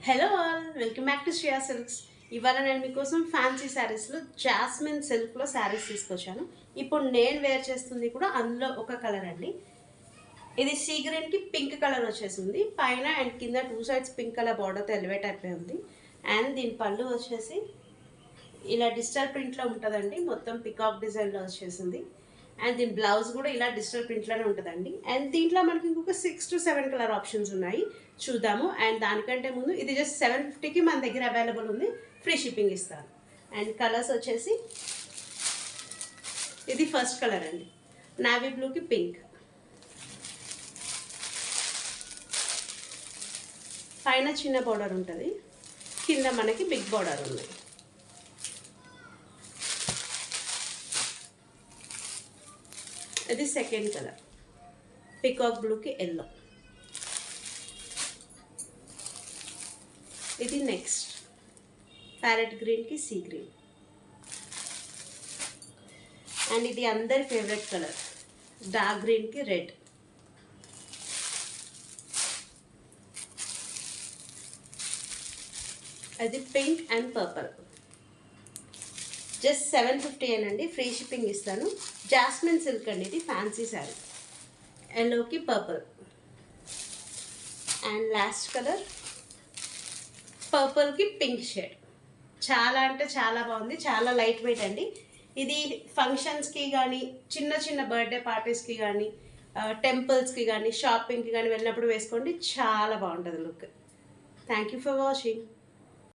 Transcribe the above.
Hello all, welcome back to Shreya silks. ఇవాళ నేను మీకోసం ఫ్యాన్సీ శారీస్లో జాస్మిన్ సిల్క్లో శారీస్ తీసుకొచ్చాను. ఇప్పుడు నేను వేర్ చేస్తుంది కూడా అందులో ఒక కలర్ అండి. ఇది సీ గ్రీన్కి పింక్ కలర్ వచ్చేసింది. పైన అండ్ కింద టూ సైడ్స్ పింక్ కలర్ బార్డర్తో ఎలివేట్ అయిపోయి ఉంది. అండ్ దీని పళ్ళు వచ్చేసి ఇలా డిజిటల్ ప్రింట్లో ఉంటుందండి. మొత్తం పికాక్ డిజైన్లో వచ్చేసింది. అండ్ దీని బ్లౌజ్ కూడా ఇలా డిజిటల్ ప్రింట్లోనే ఉంటుందండి. అండ్ దీంట్లో మనకి ఇంకొక 6 to 7 కలర్ ఆప్షన్స్ ఉన్నాయి, చూద్దాము. అండ్ దానికంటే ముందు ఇది జస్ట్ 750కి మన దగ్గర అవైలబుల్ ఉంది, ఫ్రీ షిప్పింగ్ ఇస్తాను. అండ్ కలర్స్ వచ్చేసి ఇది ఫస్ట్ కలర్ అండి, నావీ బ్లూకి పింక్. పైన చిన్న బార్డర్ ఉంటుంది, కింద మనకి బిగ్ బార్డర్ ఉంది. ఇది సెకండ్ కలర్, పికాక్ బ్లూకి ఎల్లో. ఇది నెక్స్ట్ ప్యారెట్ గ్రీన్కి సీ గ్రీన్. అండ్ ఇది అందరి ఫేవరెట్ కలర్, డార్క్ గ్రీన్కి రెడ్. అది పింక్ అండ్ పర్పుల్. జస్ట్ 750 అండి, ఫ్రీ షిప్పింగ్ ఇస్తాను. జాస్మిన్ సిల్క్ అండి, ఇది ఫ్యాన్సీ శారీ. ఎల్లోకి పర్పుల్. అండ్ లాస్ట్ కలర్ పర్పుల్కి పింక్ షేడ్. చాలా అంటే చాలా బాగుంది, చాలా లైట్ వెయిట్ అండి. ఇది ఫంక్షన్స్కి కానీ, చిన్న చిన్న బర్త్డే పార్టీస్కి కానీ, టెంపుల్స్కి కానీ, షాపింగ్కి కానీ వెళ్ళినప్పుడు వేసుకోండి, చాలా బాగుంటుంది look. Thank you for watching.